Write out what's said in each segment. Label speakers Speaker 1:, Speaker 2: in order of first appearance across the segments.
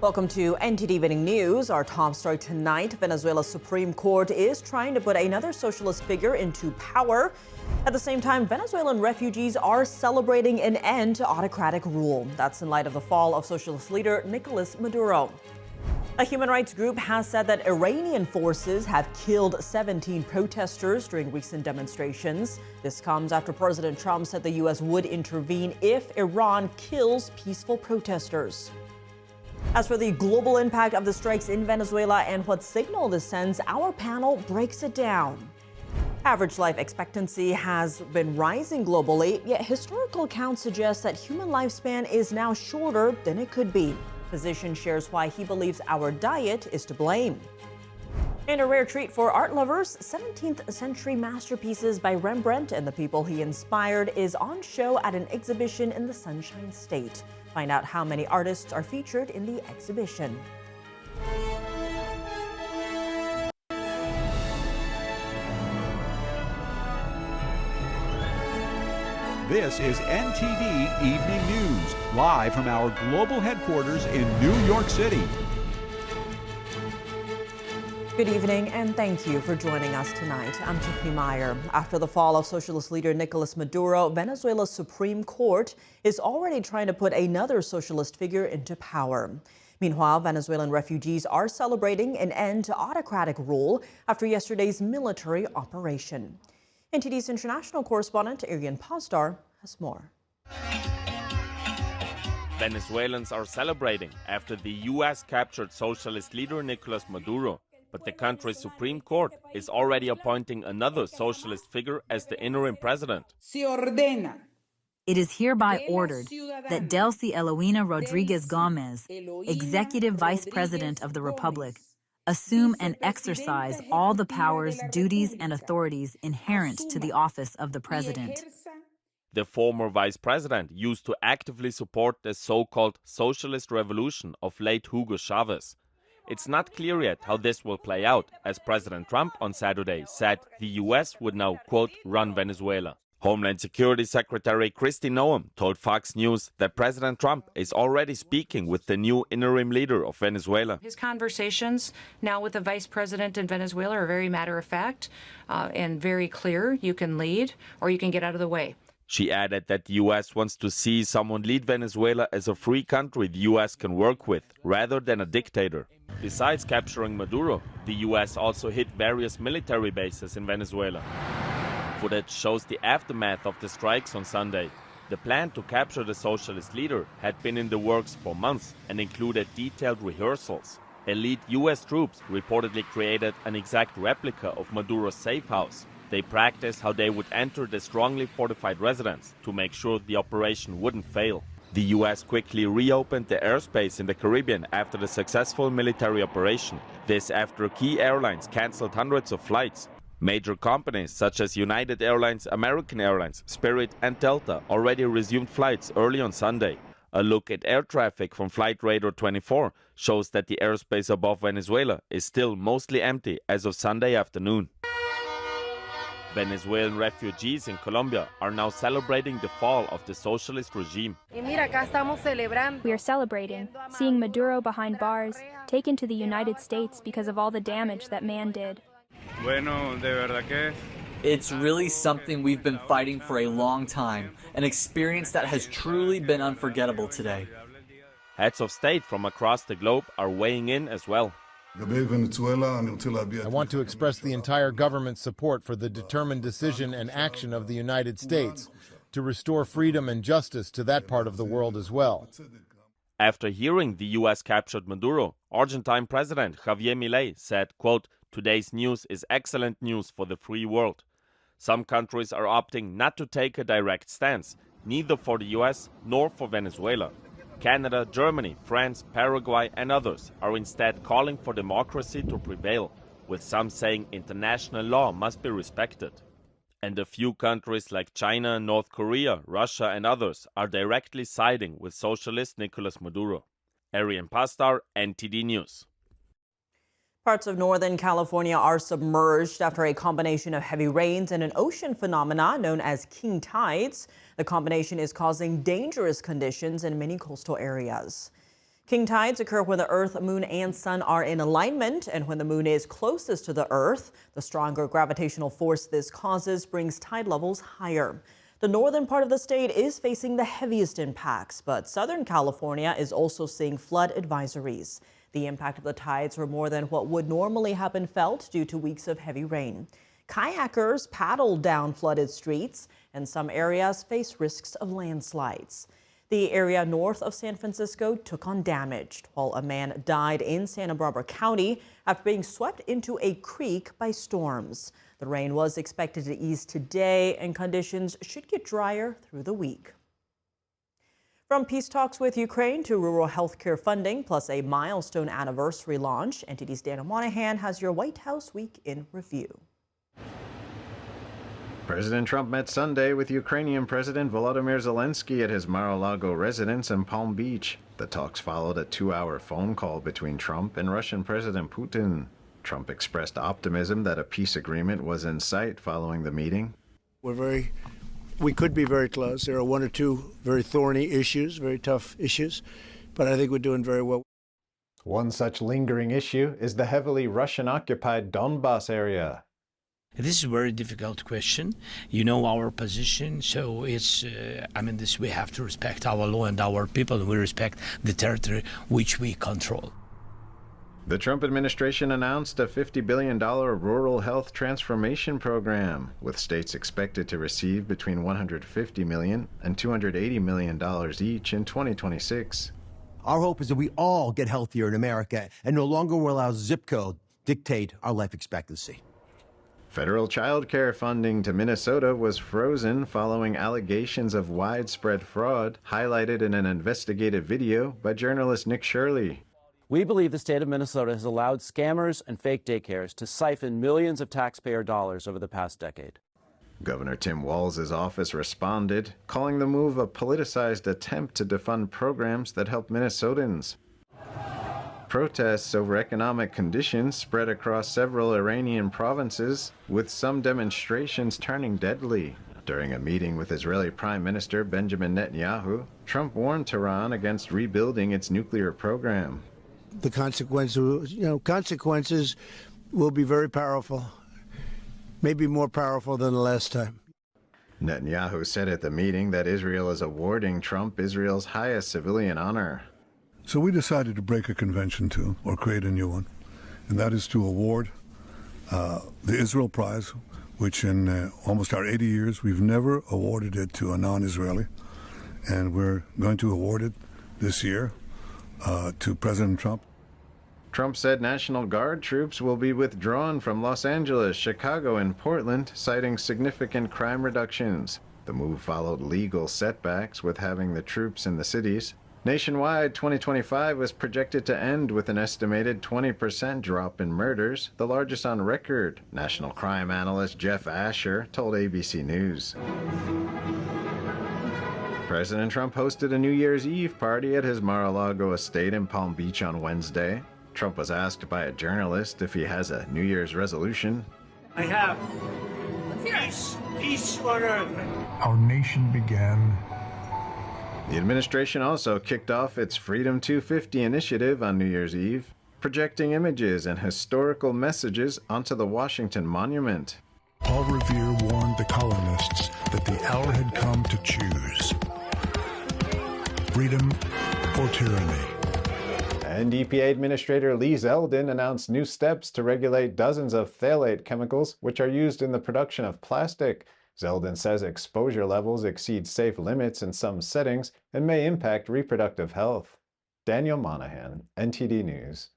Speaker 1: Welcome to NTD Evening News. Our top story tonight, Venezuela's Supreme Court is trying to put another socialist figure into power. At the same time, Venezuelan refugees are celebrating an end to autocratic rule. That's in light of the fall of socialist leader Nicolás Maduro. A human rights group has said that Iranian forces have killed 17 protesters during recent demonstrations. This comes after President Trump said the U.S. would intervene if Iran kills peaceful protesters. As for the global impact of the strikes in Venezuela and what signal this sends, our panel breaks it down. Average life expectancy has been rising globally, yet historical accounts suggest that human lifespan is now shorter than it could be. Physician shares why he believes our diet is to blame. And a rare treat for art lovers, 17th century masterpieces by Rembrandt and the people he inspired is on show at an exhibition in the Sunshine State. Find out how many artists are featured in the exhibition.
Speaker 2: This is NTD Evening News, live from our global headquarters in New York City.
Speaker 1: Good evening and thank you for joining us tonight. I'm Tiffany Meyer. After the fall of socialist leader Nicolás Maduro, Venezuela's Supreme Court is already trying to put another socialist figure into power. Meanwhile, Venezuelan refugees are celebrating an end to autocratic rule after yesterday's military operation. NTD's international correspondent Arian Pasdar has more.
Speaker 3: Venezuelans are celebrating after the U.S. captured socialist leader Nicolás Maduro. But the country's Supreme Court is already appointing another socialist figure as the interim president.
Speaker 4: It is hereby ordered that Delcy Eloína Rodríguez Gómez, Executive Vice President of the Republic, assume and exercise all the powers, duties, and authorities inherent to the office of the president.
Speaker 3: The former vice president used to actively support the so-called socialist revolution of late Hugo Chávez. It's not clear yet how this will play out, as President Trump on Saturday said the U.S. would now, quote, run Venezuela. Homeland Security Secretary Kristi Noem told Fox News that President Trump is already speaking with the new interim leader of Venezuela.
Speaker 5: His conversations now with the vice president in Venezuela are very matter of fact and very clear. You can lead or you can get out of the way.
Speaker 3: She added that the U.S. wants to see someone lead Venezuela as a free country the U.S. can work with, rather than a dictator. Besides capturing Maduro, the U.S. also hit various military bases in Venezuela. Footage shows the aftermath of the strikes on Sunday. The plan to capture the socialist leader had been in the works for months and included detailed rehearsals. Elite U.S. troops reportedly created an exact replica of Maduro's safe house. They practiced how they would enter the strongly fortified residence to make sure the operation wouldn't fail. The U.S. quickly reopened the airspace in the Caribbean after the successful military operation. This after key airlines canceled hundreds of flights. Major companies such as United Airlines, American Airlines, Spirit and Delta already resumed flights early on Sunday. A look at air traffic from Flight Radar 24 shows that the airspace above Venezuela is still mostly empty as of Sunday afternoon. Venezuelan refugees in Colombia are now celebrating the fall of the socialist regime.
Speaker 6: We are celebrating, seeing Maduro behind bars, taken to the United States because of all the damage that man did.
Speaker 7: It's really something we've been fighting for a long time, an experience that has truly been unforgettable today.
Speaker 3: Heads of state from across the globe are weighing in as well.
Speaker 8: I want to express the entire government's support for the determined decision and action of the United States to restore freedom and justice to that part of the world as well.
Speaker 3: After hearing the U.S. captured Maduro, Argentine President Javier Milei said, quote, "Today's news is excellent news for the free world." Some countries are opting not to take a direct stance, neither for the U.S. nor for Venezuela. Canada, Germany, France, Paraguay and others are instead calling for democracy to prevail, with some saying international law must be respected. And a few countries like China, North Korea, Russia and others are directly siding with socialist Nicolás Maduro. Arian Pasdar, NTD News.
Speaker 1: Parts of Northern California are submerged after a combination of heavy rains and an ocean phenomena known as king tides. The combination is causing dangerous conditions in many coastal areas. King tides occur when the Earth, Moon, and Sun are in alignment, and when the Moon is closest to the Earth. The stronger gravitational force this causes brings tide levels higher. The northern part of the state is facing the heaviest impacts, but Southern California is also seeing flood advisories. The impact of the tides are more than what would normally have been felt due to weeks of heavy rain. Kayakers paddle down flooded streets, and some areas face risks of landslides. The area north of San Francisco took on damage, while a man died in Santa Barbara County after being swept into a creek by storms. The rain was expected to ease today, and conditions should get drier through the week. From peace talks with Ukraine to rural health care funding, plus a milestone anniversary launch, NTD's Daniel Monahan has your White House Week in Review.
Speaker 9: President Trump met Sunday with Ukrainian President Volodymyr Zelensky at his Mar-a-Lago residence in Palm Beach. The talks followed a 2-hour phone call between Trump and Russian President Putin. Trump expressed optimism that a peace agreement was in sight following the meeting.
Speaker 10: We could be very close. There are one or two very thorny issues, very tough issues, but I think we're doing very well.
Speaker 9: One such lingering issue is the heavily Russian-occupied Donbas area.
Speaker 11: This is a very difficult question. You know our position, so it's, we have to respect our law and our people. We respect the territory which we control.
Speaker 9: The Trump administration announced a $50 billion rural health transformation program, with states expected to receive between $150 million and $280 million each in 2026.
Speaker 12: Our hope is that we all get healthier in America and no longer will allow zip code dictate our life expectancy.
Speaker 9: Federal child care funding to Minnesota was frozen following allegations of widespread fraud, highlighted in an investigative video by journalist Nick Shirley.
Speaker 13: We believe the state of Minnesota has allowed scammers and fake daycares to siphon millions of taxpayer dollars over the past decade.
Speaker 9: Governor Tim Walz's office responded, calling the move a politicized attempt to defund programs that help Minnesotans. Protests over economic conditions spread across several Iranian provinces, with some demonstrations turning deadly. During a meeting with Israeli Prime Minister Benjamin Netanyahu, Trump warned Tehran against rebuilding its nuclear program.
Speaker 10: The consequences will be very powerful, maybe more powerful than the last time.
Speaker 9: Netanyahu said at the meeting that Israel is awarding Trump Israel's highest civilian honor.
Speaker 14: So we decided to break a convention too, or create a new one, and that is to award the Israel Prize, which in almost our 80 years, we've never awarded it to a non-Israeli, and we're going to award it this year to President Trump.
Speaker 9: Trump said National Guard troops will be withdrawn from Los Angeles, Chicago, and Portland, citing significant crime reductions. The move followed legal setbacks with having the troops in the cities. Nationwide, 2025 was projected to end with an estimated 20% drop in murders, the largest on record, national crime analyst Jeff Asher told ABC News. President Trump hosted a New Year's Eve party at his Mar-a-Lago estate in Palm Beach on Wednesday. Trump was asked by a journalist if he has a New Year's resolution.
Speaker 15: I have. Peace on earth.
Speaker 14: Our nation began.
Speaker 9: The administration also kicked off its Freedom 250 initiative on New Year's Eve, projecting images and historical messages onto the Washington Monument.
Speaker 14: Paul Revere warned the colonists that the hour had come to choose freedom or tyranny.
Speaker 9: And EPA Administrator Lee Zeldin announced new steps to regulate dozens of phthalate chemicals which are used in the production of plastic. Zeldin says exposure levels exceed safe limits in some settings and may impact reproductive health. Daniel Monahan, NTD News.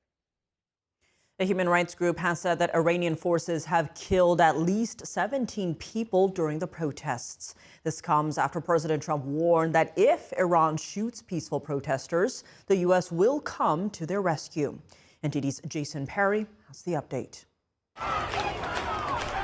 Speaker 1: A human rights group has said that Iranian forces have killed at least 17 people during the protests. This comes after President Trump warned that if Iran shoots peaceful protesters, the U.S. will come to their rescue. NTD's Jason Perry has the update.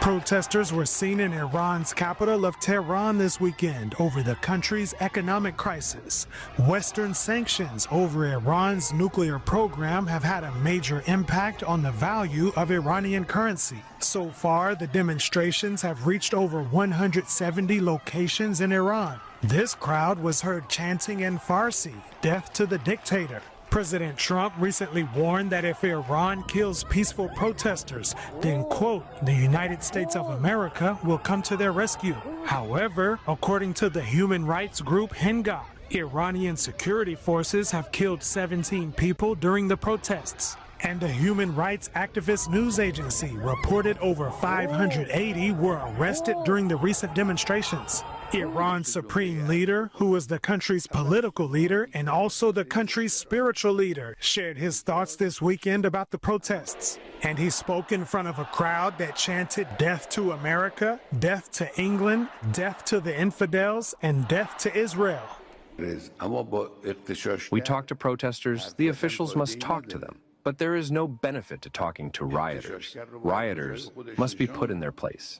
Speaker 16: Protesters were seen in Iran's capital of Tehran this weekend over the country's economic crisis. Western sanctions over Iran's nuclear program have had a major impact on the value of Iranian currency. So far, the demonstrations have reached over 170 locations in Iran. This crowd was heard chanting in Farsi, "Death to the dictator." President Trump recently warned that if Iran kills peaceful protesters, then, quote, the United States of America will come to their rescue. However, according to the human rights group Hengab, Iranian security forces have killed 17 people during the protests. And a human rights activist news agency reported over 580 were arrested during the recent demonstrations. Iran's supreme leader, who is the country's political leader and also the country's spiritual leader, shared his thoughts this weekend about the protests. And he spoke in front of a crowd that chanted death to America, death to England, death to the infidels, and death to Israel.
Speaker 15: We talk to protesters, the officials must talk to them. But there is no benefit to talking to rioters. Rioters must be put in their place.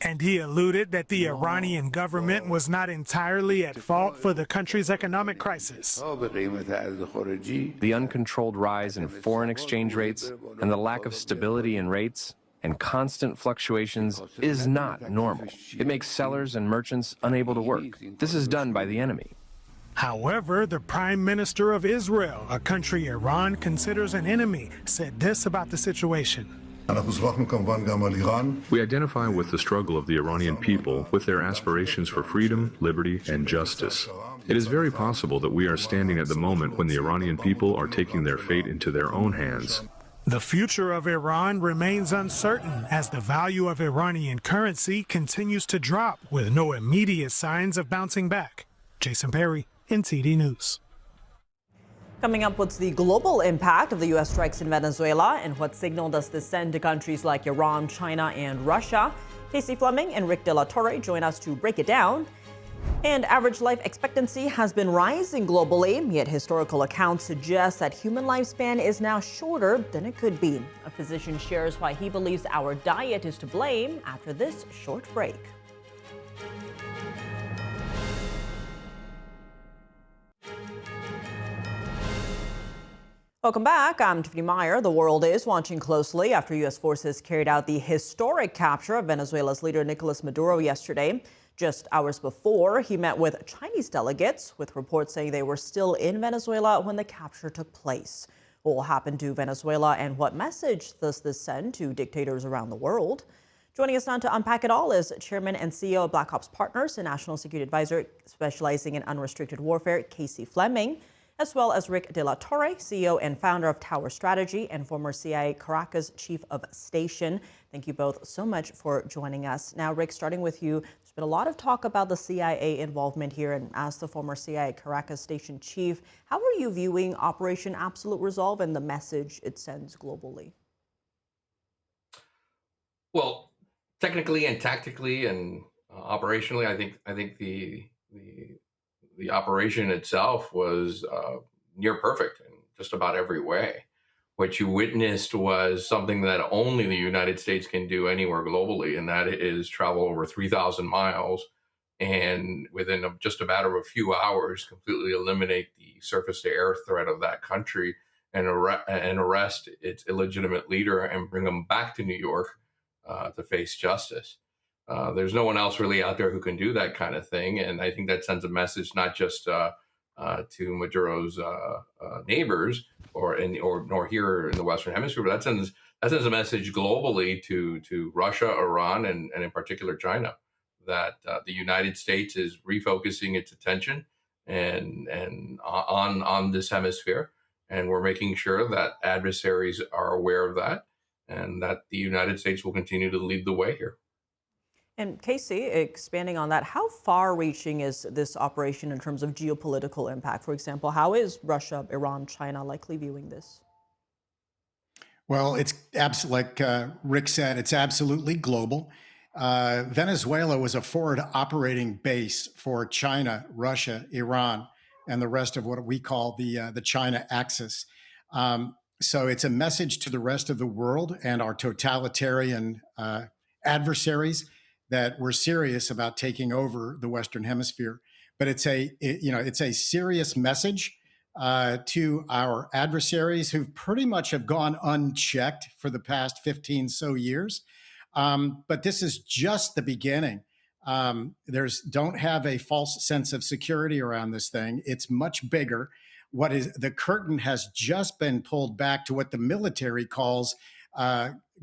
Speaker 16: And he alluded that the Iranian government was not entirely at fault for the country's economic crisis.
Speaker 15: The uncontrolled rise in foreign exchange rates and the lack of stability in rates and constant fluctuations is not normal. It makes sellers and merchants unable to work. This is done by the enemy.
Speaker 16: However, the Prime Minister of Israel, a country Iran considers an enemy, said this about the situation.
Speaker 17: We identify with the struggle of the Iranian people with their aspirations for freedom, liberty, and justice. It is very possible that we are standing at the moment when the Iranian people are taking their fate into their own hands.
Speaker 16: The future of Iran remains uncertain as the value of Iranian currency continues to drop with no immediate signs of bouncing back. Jason Perry, NTD News.
Speaker 1: Coming up, what's the global impact of the U.S. strikes in Venezuela, and what signal does this send to countries like Iran, China, and Russia? Casey Fleming and Rick De La Torre join us to break it down. And average life expectancy has been rising globally, yet historical accounts suggest that human lifespan is now shorter than it could be. A physician shares why he believes our diet is to blame after this short break. Welcome back. I'm Tiffany Meyer. The world is watching closely after U.S. forces carried out the historic capture of Venezuela's leader Nicolás Maduro yesterday. Just hours before, he met with Chinese delegates, with reports saying they were still in Venezuela when the capture took place. What will happen to Venezuela, and what message does this send to dictators around the world? Joining us now to unpack it all is Chairman and CEO of Black Ops Partners and National Security Advisor specializing in unrestricted warfare, Casey Fleming, as well as Rick De La Torre, CEO and founder of Tower Strategy and former CIA Caracas Chief of Station. Thank you both so much for joining us. Now, Rick, starting with you, there's been a lot of talk about the CIA involvement here, and as the former CIA Caracas Station Chief, how are you viewing Operation Absolute Resolve and the message it sends globally?
Speaker 18: Well, technically and tactically and operationally, I think the operation itself was near perfect in just about every way. What you witnessed was something that only the United States can do anywhere globally, and that is travel over 3,000 miles and within just a matter of a few hours completely eliminate the surface-to-air threat of that country and arrest its illegitimate leader and bring him back to New York to face justice. There's no one else really out there who can do that kind of thing, and I think that sends a message not just to Maduro's neighbors nor here in the Western Hemisphere, but that sends a message globally to Russia, Iran, and in particular China, that the United States is refocusing its attention and on this hemisphere, and we're making sure that adversaries are aware of that, and that the United States will continue to lead the way here.
Speaker 1: And Casey, expanding on that, how far-reaching is this operation in terms of geopolitical impact? For example, how is Russia, Iran, China likely viewing this?
Speaker 19: Well, it's like Rick said, it's absolutely global. Venezuela was a forward operating base for China, Russia, Iran, and the rest of what we call the China axis. So it's a message to the rest of the world and our totalitarian adversaries that we're serious about taking over the Western Hemisphere. But it's a serious message to our adversaries who pretty much have gone unchecked for the past 15 so years. But this is just the beginning. Don't have a false sense of security around this thing. It's much bigger. the curtain has just been pulled back to what the military calls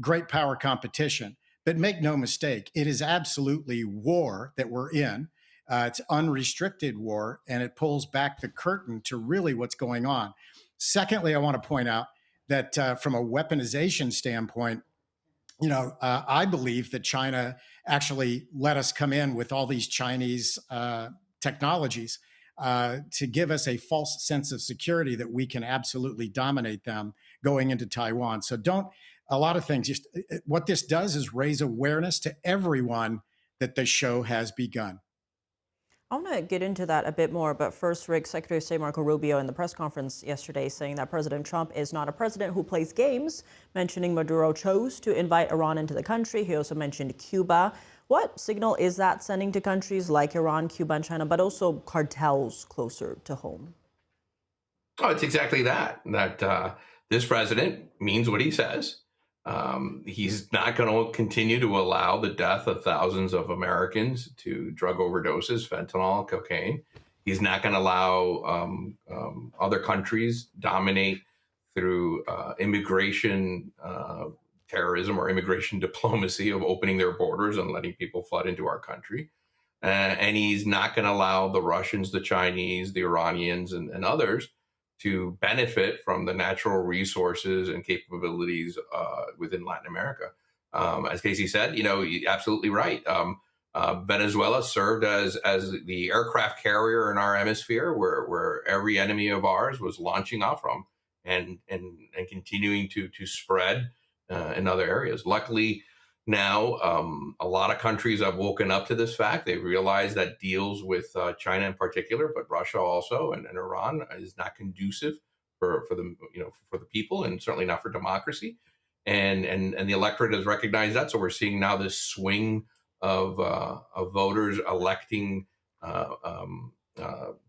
Speaker 19: great power competition. But make no mistake, it is absolutely war that we're in. It's unrestricted war, and it pulls back the curtain to really what's going on. Secondly, I want to point out that from a weaponization standpoint, I believe that China actually let us come in with all these Chinese technologies to give us a false sense of security that we can absolutely dominate them going into Taiwan. So a lot of things, just what this does is raise awareness to everyone that the show has begun.
Speaker 1: I want to get into that a bit more, but first, Rick, Secretary of State Marco Rubio in the press conference yesterday saying that President Trump is not a president who plays games, mentioning Maduro chose to invite Iran into the country. He also mentioned Cuba. What signal is that sending to countries like Iran, Cuba, and China, but also cartels closer to home?
Speaker 18: Oh, it's exactly that this president means what he says. He's not going to continue to allow the death of thousands of Americans to drug overdoses, fentanyl, cocaine. He's not going to allow other countries dominate through immigration terrorism or immigration diplomacy of opening their borders and letting people flood into our country. And he's not going to allow the Russians, the Chinese, the Iranians, and others to benefit from the natural resources and capabilities within Latin America. As Casey said, you're absolutely right. Venezuela served as the aircraft carrier in our hemisphere, where every enemy of ours was launching off from and continuing to spread in other areas. Luckily, now a lot of countries have woken up to this fact. They realize that deals with China in particular, but Russia also and Iran is not conducive for the people, and certainly not for democracy. And the electorate has recognized that. So we're seeing now this swing of voters electing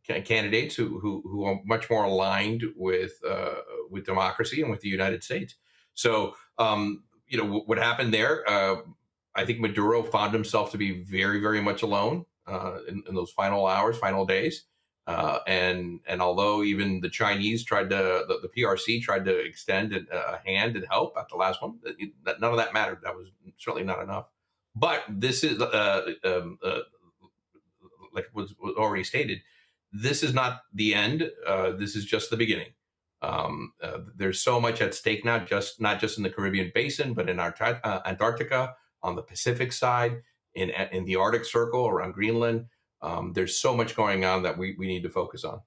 Speaker 18: candidates who are much more aligned with democracy and with the United States. So what happened there, I think Maduro found himself to be very, very much alone in those final hours, final days. And although even the Chinese the PRC tried to extend a hand and help at the last one, none of that mattered. That was certainly not enough. But this is, like was already stated, this is not the end. This is just the beginning. There's so much at stake now, not just in the Caribbean basin, but in Antarctica, on the Pacific side, in the Arctic Circle, around Greenland. There's so much going on that we need to focus on.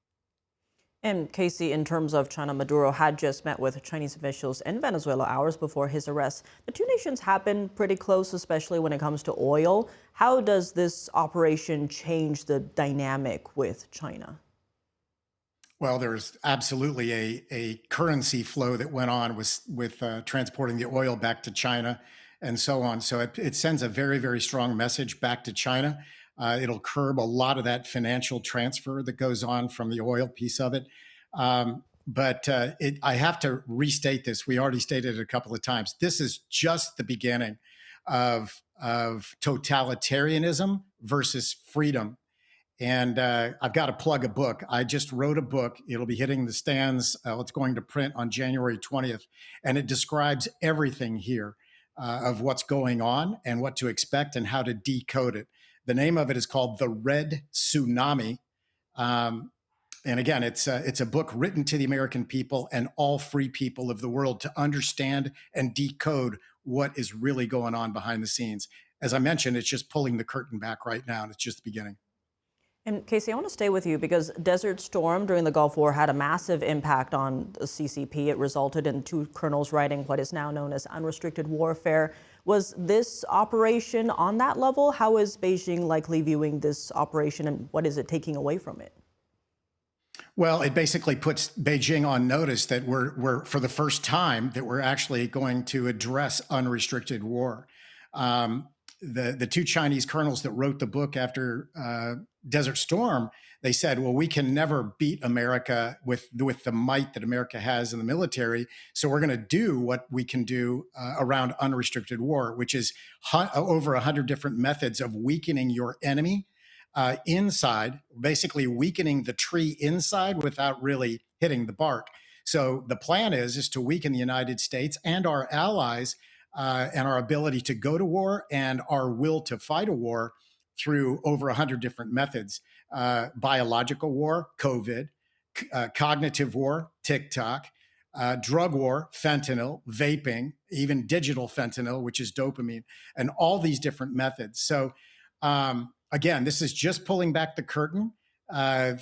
Speaker 1: And Casey, in terms of China, Maduro had just met with Chinese officials in Venezuela hours before his arrest. The two nations have been pretty close, especially when it comes to oil. How does this operation change the dynamic with China?
Speaker 19: Well, there's absolutely a currency flow that went on with transporting the oil back to China and so on. So it sends a very, very strong message back to China. It'll curb a lot of that financial transfer that goes on from the oil piece of it. But I have to restate this. We already stated it a couple of times. This is just the beginning of totalitarianism versus freedom. And I've got to plug a book. I just wrote a book. It'll be hitting the stands. It's going to print on January 20th. And it describes everything here of what's going on and what to expect and how to decode it. The name of it is called The Red Tsunami. And again, it's a book written to the American people and all free people of the world to understand and decode what is really going on behind the scenes. As I mentioned, it's just pulling the curtain back right now, and it's just the beginning.
Speaker 1: And Casey, I want to stay with you because Desert Storm during the Gulf War had a massive impact on the CCP. It resulted in two colonels writing what is now known as unrestricted warfare. Was this operation on that level? How is Beijing likely viewing this operation, and what is it taking away from it?
Speaker 19: Well, it basically puts Beijing on notice that we're for the first time that we're actually going to address unrestricted war. The two Chinese colonels that wrote the book after Desert Storm, they said, well, we can never beat America with the might that America has in the military. So we're going to do what we can do around unrestricted war, which is over 100 different methods of weakening your enemy inside, basically weakening the tree inside without really hitting the bark. So the plan is to weaken the United States and our allies and our ability to go to war and our will to fight a war through over 100 different methods. Biological war, COVID, cognitive war, TikTok, drug war, fentanyl, vaping, even digital fentanyl, which is dopamine, and all these different methods. So again, this is just pulling back the curtain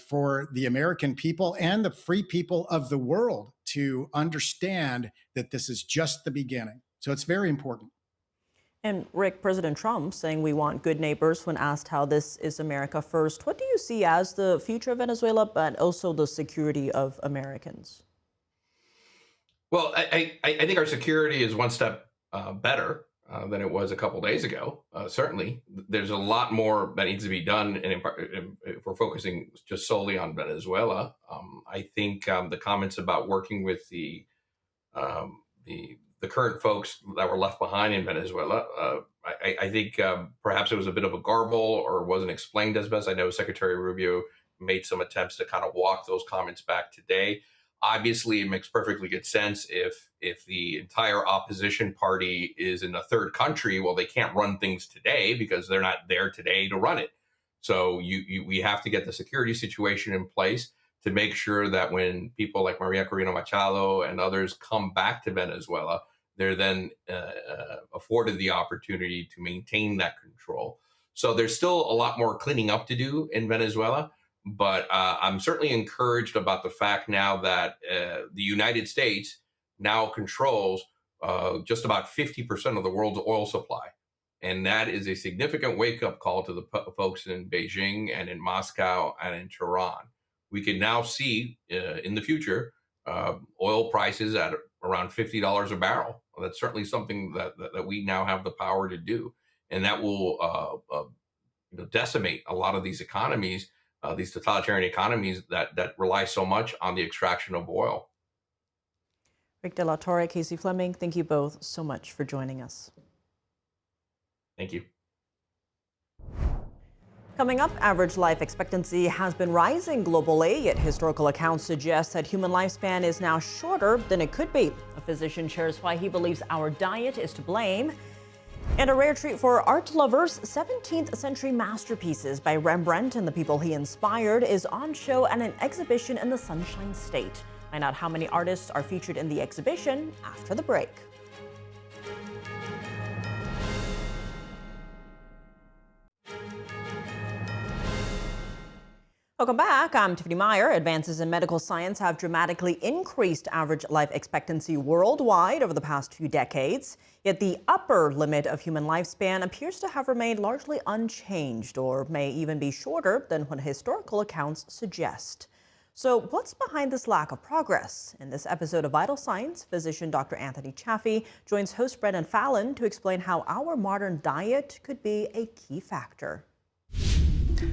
Speaker 19: for the American people and the free people of the world to understand that this is just the beginning. So it's very important.
Speaker 1: And Rick, President Trump saying we want good neighbors when asked how this is America first. What do you see as the future of Venezuela, but also the security of Americans?
Speaker 18: Well, I think our security is one step better than it was a couple days ago. Certainly, there's a lot more that needs to be done, and if we're focusing just solely on Venezuela, I think the comments about working with the current folks that were left behind in Venezuela, I think perhaps it was a bit of a garble or wasn't explained as best. I know Secretary Rubio made some attempts to kind of walk those comments back today. Obviously, it makes perfectly good sense if the entire opposition party is in a third country. Well, they can't run things today because they're not there today to run it. So we have to get the security situation in place to make sure that when people like Maria Corina Machado and others come back to Venezuela, they're then afforded the opportunity to maintain that control. So there's still a lot more cleaning up to do in Venezuela. But I'm certainly encouraged about the fact now that the United States now controls just about 50% of the world's oil supply. And that is a significant wake-up call to the folks in Beijing and in Moscow and in Tehran. We can now see in the future oil prices at around $50 a barrel. Well, that's certainly something that we now have the power to do. And that will decimate a lot of these economies, these totalitarian economies that rely so much on the extraction of oil.
Speaker 1: Rick De La Torre, Casey Fleming, thank you both so much for joining us.
Speaker 18: Thank you.
Speaker 1: Coming up, average life expectancy has been rising globally, yet historical accounts suggest that human lifespan is now shorter than it could be. A physician shares why he believes our diet is to blame. And a rare treat for art lovers, 17th century masterpieces by Rembrandt and the people he inspired is on show at an exhibition in the Sunshine State. Find out how many artists are featured in the exhibition after the break. Welcome back. I'm Tiffany Meyer. Advances in medical science have dramatically increased average life expectancy worldwide over the past few decades. Yet the upper limit of human lifespan appears to have remained largely unchanged, or may even be shorter than what historical accounts suggest. So what's behind this lack of progress? In this episode of Vital Signs, physician Dr. Anthony Chaffee joins host Brendan Fallon to explain how our modern diet could be a key factor.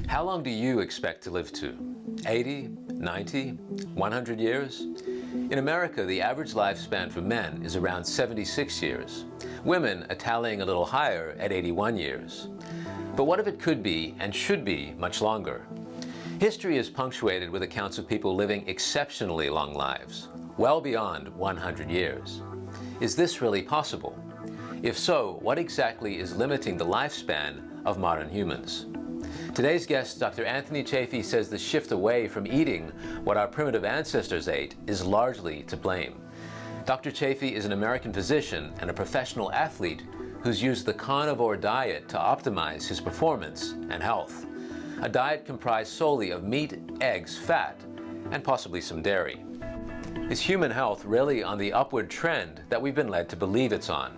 Speaker 20: How long do you expect to live to? 80, 90, 100 years? In America, the average lifespan for men is around 76 years. Women are tallying a little higher at 81 years. But what if it could be and should be much longer? History is punctuated with accounts of people living exceptionally long lives, well beyond 100 years. Is this really possible? If so, what exactly is limiting the lifespan of modern humans? Today's guest, Dr. Anthony Chaffee, says the shift away from eating what our primitive ancestors ate is largely to blame. Dr. Chaffee is an American physician and a professional athlete who's used the carnivore diet to optimize his performance and health. A diet comprised solely of meat, eggs, fat, and possibly some dairy. Is human health really on the upward trend that we've been led to believe it's on?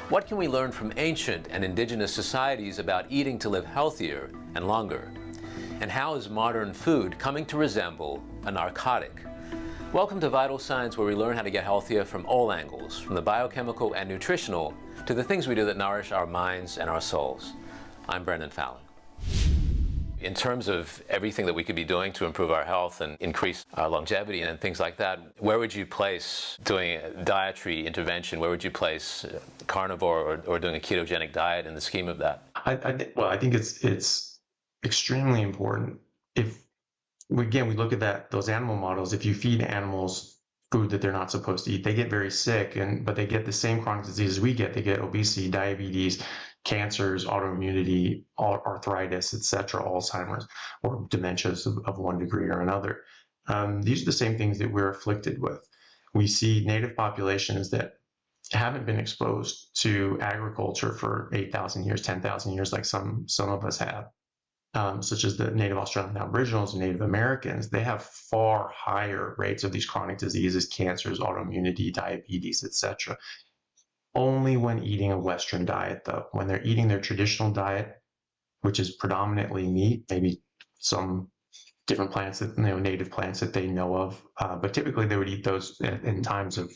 Speaker 20: What can we learn from ancient and indigenous societies about eating to live healthier and longer? And how is modern food coming to resemble a narcotic? Welcome to Vital Signs, where we learn how to get healthier from all angles, from the biochemical and nutritional to the things we do that nourish our minds and our souls. I'm Brendan Fallon. In terms of everything that we could be doing to improve our health and increase our longevity and things like that, where would you place doing a dietary intervention? Where would you place carnivore or doing a ketogenic diet in the scheme of that?
Speaker 21: I think it's extremely important. If again, we look at those animal models. If you feed animals food that they're not supposed to eat, they get very sick, but they get the same chronic diseases we get. They get obesity, diabetes, cancers, autoimmunity, arthritis, etc., Alzheimer's, or dementias of one degree or another. These are the same things that we're afflicted with. We see native populations that haven't been exposed to agriculture for 8,000 years, 10,000 years, like some of us have, such as the Native Australian Aboriginals and Native Americans. They have far higher rates of these chronic diseases, cancers, autoimmunity, diabetes, etc. Only when eating a Western diet, though. When they're eating their traditional diet, which is predominantly meat, maybe some different plants that, native plants that they know of, but typically they would eat those in times of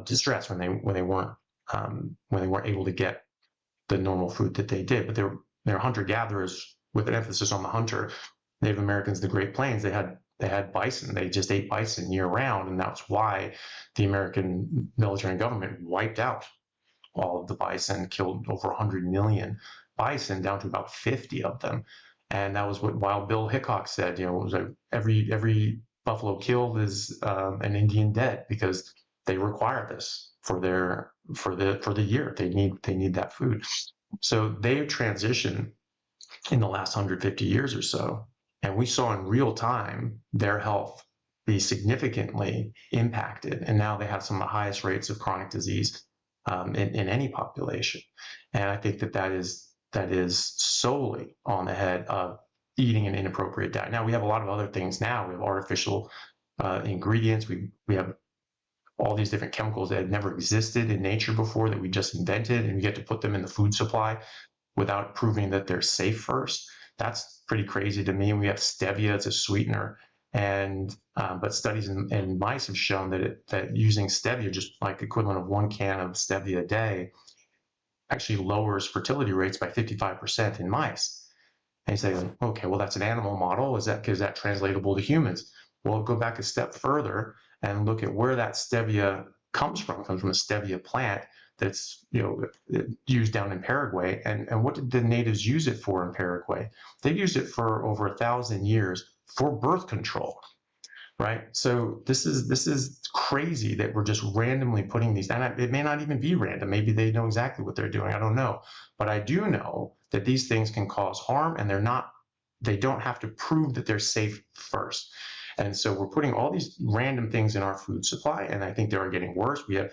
Speaker 21: distress when they weren't able to get the normal food that they did. But they're hunter-gatherers with an emphasis on the hunter. Native Americans, the Great Plains, they had bison. They just ate bison year round, and that's why the American military and government wiped out all of the bison, killed over 100 million bison, down to about 50 of them. And that was what Wild Bill Hickok said. It was like every buffalo killed is an Indian dead, because they require this for the year. They need that food. So they transitioned in the last 150 years or so, and we saw in real time their health be significantly impacted. And now they have some of the highest rates of chronic disease in any population. And I think that is solely on the head of eating an inappropriate diet. Now, we have a lot of other things now. We have artificial ingredients. We have all these different chemicals that had never existed in nature before that we just invented, and we get to put them in the food supply without proving that they're safe first. That's pretty crazy to me. And we have stevia as a sweetener. But studies in mice have shown that using stevia, just like equivalent of 1 can of stevia a day, actually lowers fertility rates by 55% in mice. And you say, okay, well, that's an animal model. Is that translatable to humans? Well, go back a step further and look at where that stevia comes from. It comes from a stevia plant that's used down in Paraguay. And what did the natives use it for in Paraguay? They used it for over 1,000 years for birth control, right? So this is crazy that we're just randomly putting these, and it may not even be random. Maybe they know exactly what they're doing. I don't know. But I do know that these things can cause harm, and they don't have to prove that they're safe first. And so we're putting all these random things in our food supply, and I think they are getting worse. We have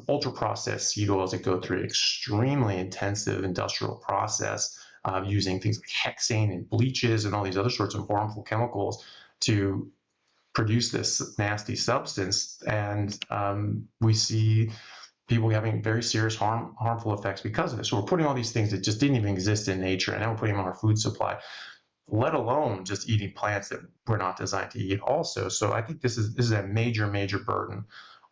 Speaker 21: ultra-processed seed oils that go through an extremely intensive industrial process using things like hexane and bleaches and all these other sorts of harmful chemicals to produce this nasty substance. And we see people having very serious harmful effects because of it. So we're putting all these things that just didn't even exist in nature, and now we're putting them on our food supply, let alone just eating plants that we're not designed to eat also. So I think this is a major, major burden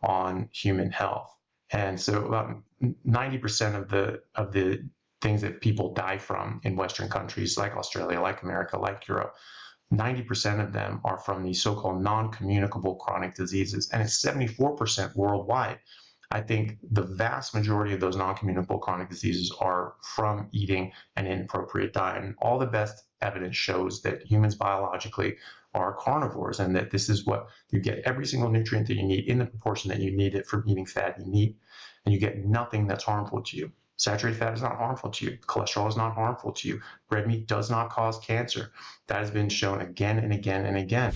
Speaker 21: on human health. And so about 90% of the things that people die from in Western countries like Australia, like America, like Europe, 90% of them are from these so-called non-communicable chronic diseases, and it's 74% worldwide. I think the vast majority of those non-communicable chronic diseases are from eating an inappropriate diet. And all the best evidence shows that humans biologically are carnivores, and that this is what you get every single nutrient that you need in the proportion that you need it from eating fatty meat, and you get nothing that's harmful to you. Saturated fat is not harmful to you. Cholesterol is not harmful to you. Red meat does not cause cancer. That has been shown again and again and again.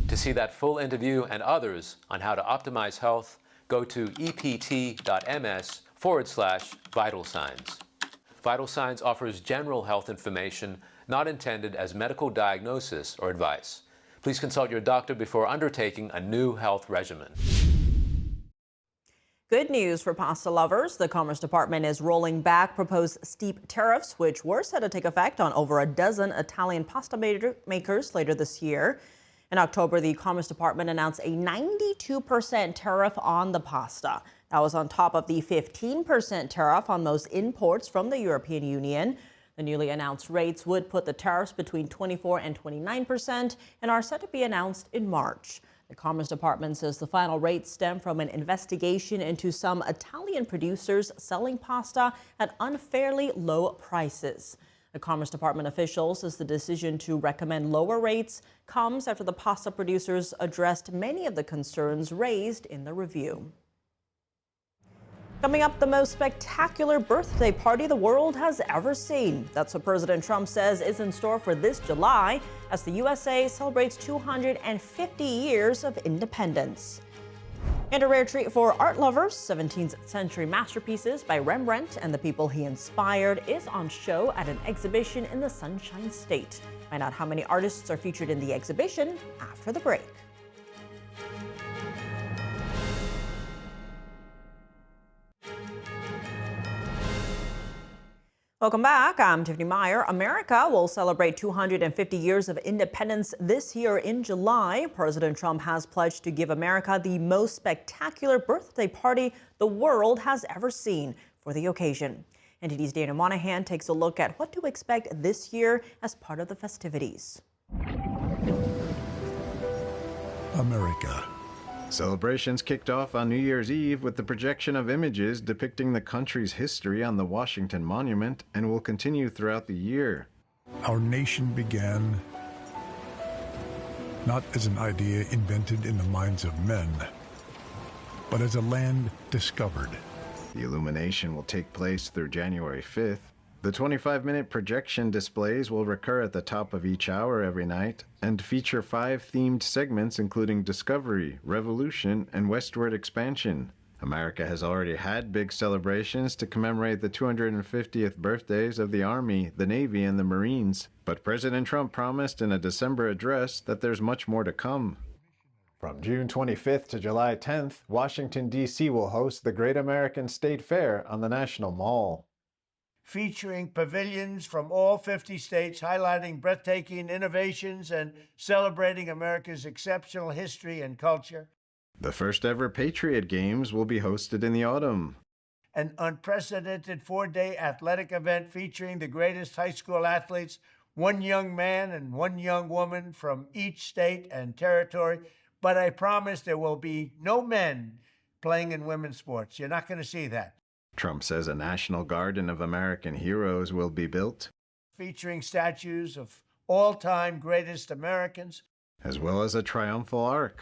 Speaker 20: To see that full interview and others on how to optimize health, go to ept.ms/vital signs. Vital Signs offers general health information not intended as medical diagnosis or advice. Please consult your doctor before undertaking a new health regimen.
Speaker 1: Good news for pasta lovers. The Commerce Department is rolling back proposed steep tariffs, which were set to take effect on over a dozen Italian pasta makers later this year. In October, the Commerce Department announced a 92% tariff on the pasta. That was on top of the 15% tariff on most imports from the European Union. The newly announced rates would put the tariffs between 24% and 29% and are set to be announced in March. The Commerce Department says the final rates stem from an investigation into some Italian producers selling pasta at unfairly low prices. The Commerce Department official says the decision to recommend lower rates comes after the pasta producers addressed many of the concerns raised in the review. Coming up, the most spectacular birthday party the world has ever seen. That's what President Trump says is in store for this July as the USA celebrates 250 years of independence. And a rare treat for art lovers, 17th century masterpieces by Rembrandt and the people he inspired is on show at an exhibition in the Sunshine State. Find out how many artists are featured in the exhibition after the break. Welcome back. I'm Tiffany Meyer. America will celebrate 250 years of independence this year in July. President Trump has pledged to give America the most spectacular birthday party the world has ever seen for the occasion. NTD's Dana Monahan takes a look at what to expect this year as part of the festivities.
Speaker 14: America.
Speaker 9: Celebrations kicked off on New Year's Eve with the projection of images depicting the country's history on the Washington Monument and will continue throughout the year.
Speaker 14: Our nation began not as an idea invented in the minds of men, but as a land discovered.
Speaker 9: The illumination will take place through January 5th. The 25-minute projection displays will recur at the top of each hour every night and feature 5 themed segments including Discovery, Revolution, and Westward Expansion. America has already had big celebrations to commemorate the 250th birthdays of the Army, the Navy, and the Marines, but President Trump promised in a December address that there's much more to come. From June 25th to July 10th, Washington, D.C. will host the Great American State Fair on the National Mall,
Speaker 10: featuring pavilions from all 50 states highlighting breathtaking innovations and celebrating America's exceptional history and culture.
Speaker 9: The first ever Patriot Games will be hosted in the autumn.
Speaker 10: An unprecedented 4-day athletic event featuring the greatest high school athletes, one young man and one young woman from each state and territory. But I promise there will be no men playing in women's sports. You're not going to see that.
Speaker 9: Trump says a National Garden of American heroes will be built,
Speaker 10: featuring statues of all-time greatest Americans,
Speaker 9: as well as a triumphal arch.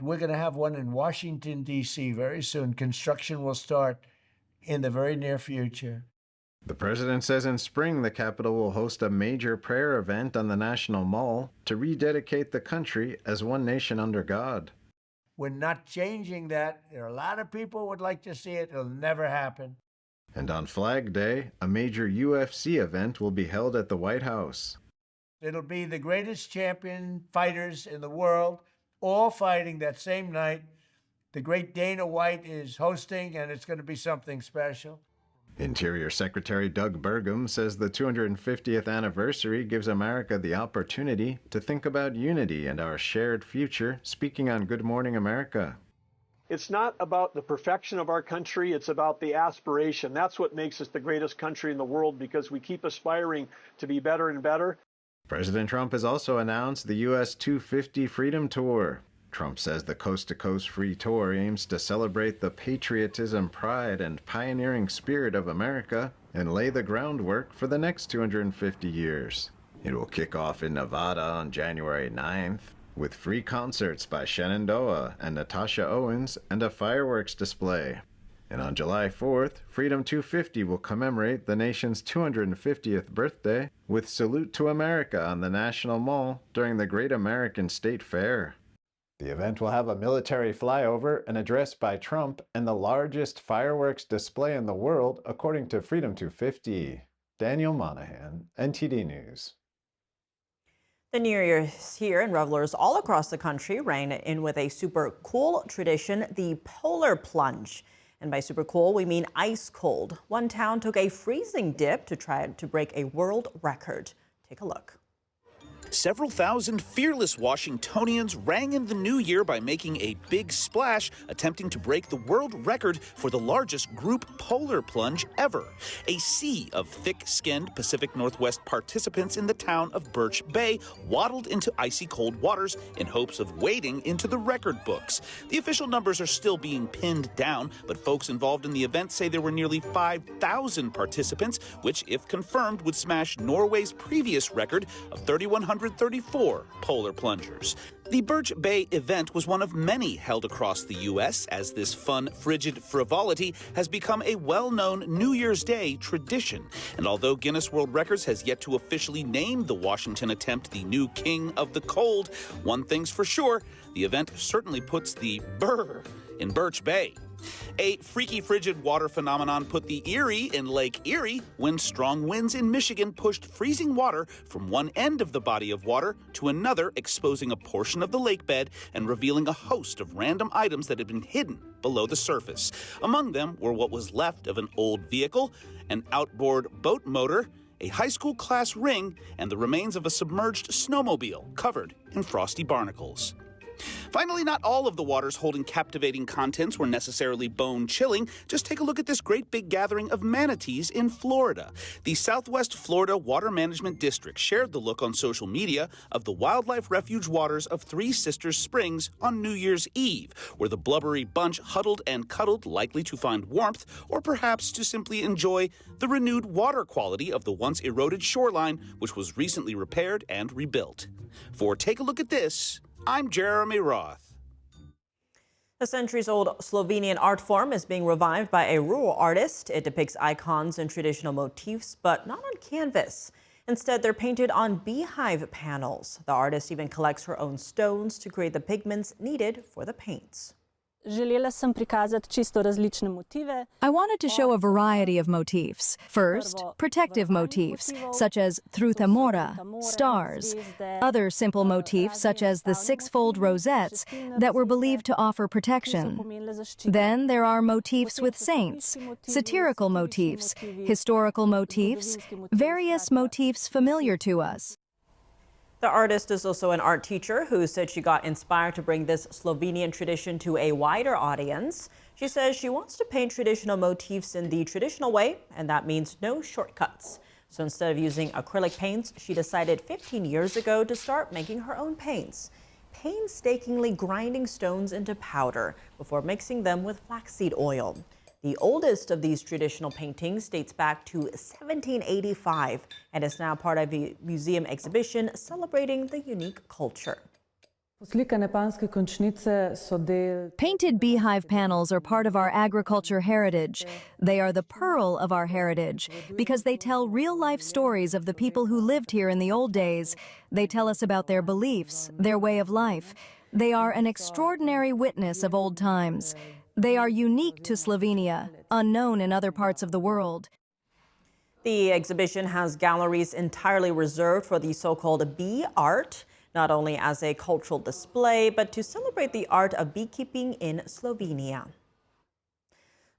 Speaker 10: We're going to have one in Washington, D.C. very soon. Construction will start in the very near future.
Speaker 9: The president says in spring the Capitol will host a major prayer event on the National Mall to rededicate the country as one nation under God.
Speaker 10: We're not changing that. There are a lot of people who would like to see it. It'll never happen.
Speaker 9: And on Flag Day, a major UFC event will be held at the White House.
Speaker 10: It'll be the greatest champion fighters in the world, all fighting that same night. The great Dana White is hosting, and it's going to be something special.
Speaker 9: Interior Secretary Doug Burgum says the 250th anniversary gives America the opportunity to think about unity and our shared future, speaking on Good Morning America.
Speaker 2: It's not about the perfection of our country, it's about the aspiration. That's what makes us the greatest country in the world, because we keep aspiring to be better and better.
Speaker 9: President Trump has also announced the U.S. 250 Freedom Tour. Trump says the coast-to-coast free tour aims to celebrate the patriotism, pride, and pioneering spirit of America and lay the groundwork for the next 250 years. It will kick off in Nevada on January 9th with free concerts by Shenandoah and Natasha Owens and a fireworks display. And on July 4th, Freedom 250 will commemorate the nation's 250th birthday with Salute to America on the National Mall during the Great American State Fair. The event will have a military flyover, an address by Trump, and the largest fireworks display in the world, according to Freedom 250. Daniel Monahan, NTD News.
Speaker 1: The New Year is here, and revelers all across the country rang in with a super cool tradition, the polar plunge. And by super cool, we mean ice cold. One town took a freezing dip to try to break a world record. Take a look.
Speaker 4: Several thousand fearless Washingtonians rang in the new year by making a big splash, attempting to break the world record for the largest group polar plunge ever. A sea of thick-skinned Pacific Northwest participants in the town of Birch Bay waddled into icy cold waters in hopes of wading into the record books. The official numbers are still being pinned down, but folks involved in the event say there were nearly 5,000 participants, which, if confirmed, would smash Norway's previous record of 3,134 polar plungers. The Birch Bay event was one of many held across the U.S. as this fun, frigid frivolity has become a well-known New Year's Day tradition. And although Guinness World Records has yet to officially name the Washington attempt the new king of the cold, one thing's for sure, the event certainly puts the brr in Birch Bay. A freaky frigid water phenomenon put the Erie in Lake Erie when strong winds in Michigan pushed freezing water from one end of the body of water to another, exposing a portion of the lake bed and revealing a host of random items that had been hidden below the surface. Among them were what was left of an old vehicle, an outboard boat motor, a high school class ring, and the remains of a submerged snowmobile covered in frosty barnacles. Finally, not all of the waters holding captivating contents were necessarily bone-chilling. Just take a look at this great big gathering of manatees in Florida. The Southwest Florida Water Management District shared the look on social media of the wildlife refuge waters of Three Sisters Springs on New Year's Eve, where the blubbery bunch huddled and cuddled, likely to find warmth, or perhaps to simply enjoy the renewed water quality of the once eroded shoreline, which was recently repaired and rebuilt. For Take a Look at This, I'm Jeremy Roth.
Speaker 1: The centuries-old Slovenian art form is being revived by a rural artist. It depicts icons and traditional motifs, but not on canvas. Instead, they're painted on beehive panels. The artist even collects her own stones to create the pigments needed for the paints.
Speaker 22: I wanted to show a variety of motifs. First, protective motifs, such as Truta Mora, stars. Other simple motifs, such as the six-fold rosettes, that were believed to offer protection. Then there are motifs with saints, satirical motifs, historical motifs, various motifs familiar to us.
Speaker 1: The artist is also an art teacher who said she got inspired to bring this Slovenian tradition to a wider audience. She says she wants to paint traditional motifs in the traditional way, and that means no shortcuts. So instead of using acrylic paints, she decided 15 years ago to start making her own paints, painstakingly grinding stones into powder before mixing them with flaxseed oil. The oldest of these traditional paintings dates back to 1785 and is now part of a museum exhibition celebrating the unique culture.
Speaker 22: Painted beehive panels are part of our agriculture heritage. They are the pearl of our heritage because they tell real-life stories of the people who lived here in the old days. They tell us about their beliefs, their way of life. They are an extraordinary witness of old times. They are unique to Slovenia, unknown in other parts of the world.
Speaker 1: The exhibition has galleries entirely reserved for the so-called bee art, not only as a cultural display, but to celebrate the art of beekeeping in Slovenia.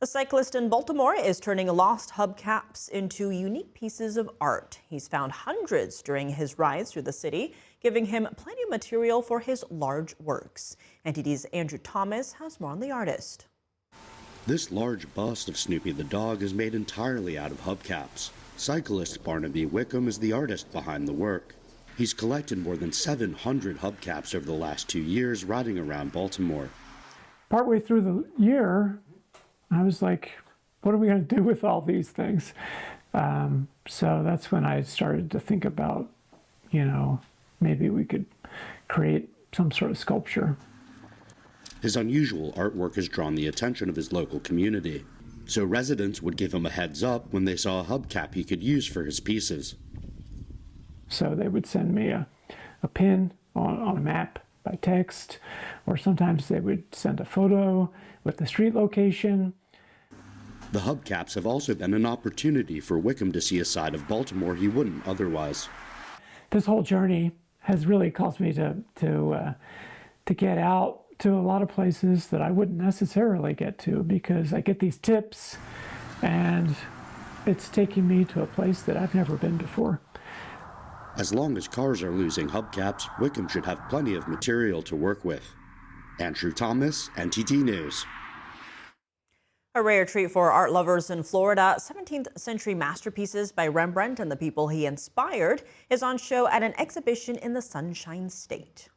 Speaker 1: A cyclist in Baltimore is turning lost hubcaps into unique pieces of art. He's found hundreds during his rides through the city, giving him plenty of material for his large works. NTD's Andrew Thomas has more on the artist.
Speaker 23: This large bust of Snoopy the dog is made entirely out of hubcaps. Cyclist Barnaby Wickham is the artist behind the work. He's collected more than 700 hubcaps over the last 2 years riding around Baltimore.
Speaker 24: Partway through the year, I was like, what are we going to do with all these things? So that's when I started to think about, maybe we could create some sort of sculpture.
Speaker 23: His unusual artwork has drawn the attention of his local community, so residents would give him a heads up when they saw a hubcap he could use for his pieces.
Speaker 24: So they would send me a pin on a map by text, or sometimes they would send a photo with the street location.
Speaker 23: The hubcaps have also been an opportunity for Wickham to see a side of Baltimore he wouldn't otherwise.
Speaker 24: This whole journey has really caused me to get out to a lot of places that I wouldn't necessarily get to, because I get these tips and it's taking me to a place that I've never been before.
Speaker 23: As long as cars are losing hubcaps, Wickham should have plenty of material to work with. Andrew Thomas, NTD News.
Speaker 1: A rare treat for art lovers in Florida, 17th century masterpieces by Rembrandt and the people he inspired is on show at an exhibition in the Sunshine State.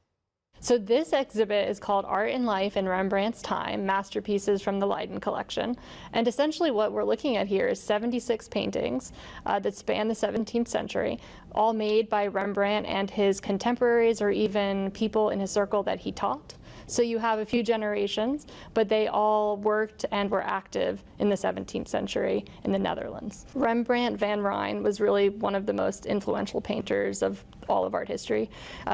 Speaker 5: So this exhibit is called Art and Life in Rembrandt's Time, Masterpieces from the Leiden Collection. And essentially what we're looking at here is 76 paintings that span the 17th century, all made by Rembrandt and his contemporaries or even people in his circle that he taught. So you have a few generations, but they all worked and were active in the 17th century in the Netherlands. Rembrandt van Rijn was really one of the most influential painters of all of art history.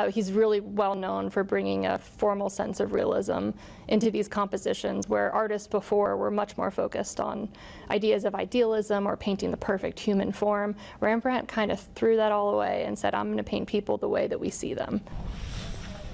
Speaker 5: He's really well known for bringing a formal sense of realism into these compositions where artists before were much more focused on ideas of idealism or painting the perfect human form. Rembrandt kind of threw that all away and said, I'm going to paint people the way that we see them.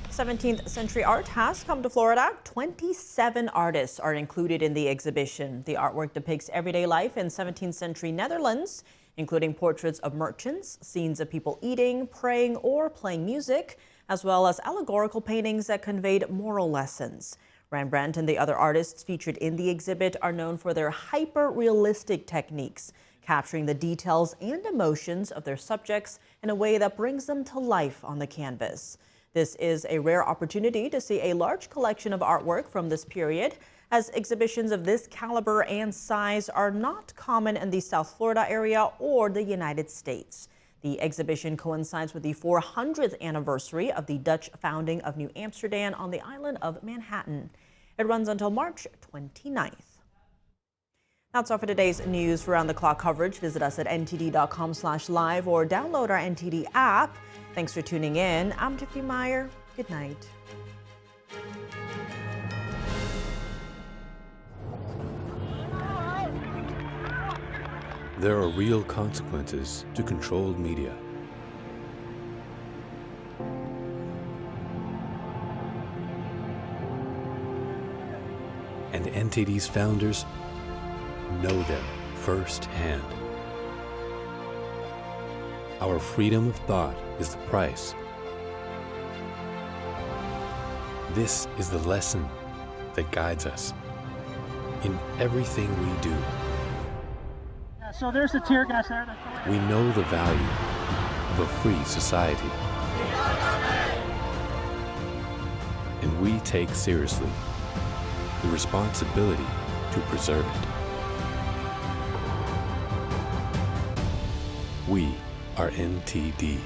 Speaker 1: 17th century art has come to Florida. 27 artists are included in the exhibition. The artwork depicts everyday life in 17th century Netherlands, including portraits of merchants, scenes of people eating, praying, or playing music, as well as allegorical paintings that conveyed moral lessons. Rembrandt and the other artists featured in the exhibit are known for their hyper-realistic techniques, capturing the details and emotions of their subjects in a way that brings them to life on the canvas. This is a rare opportunity to see a large collection of artwork from this period, as exhibitions of this caliber and size are not common in the South Florida area or the United States. The exhibition coincides with the 400th anniversary of the Dutch founding of New Amsterdam on the island of Manhattan. It runs until March 29th. That's all for today's news. For round-the-clock coverage, visit us at ntd.com/live or download our NTD app. Thanks for tuning in. I'm Tiffany Meyer. Good night.
Speaker 6: There are real consequences to controlled media. And NTD's founders know them firsthand. Our freedom of thought is the price. This is the lesson that guides us in everything we do.
Speaker 7: So there's the tear gas there.
Speaker 6: We know the value of a free society. And we take seriously the responsibility to preserve it. We are NTD.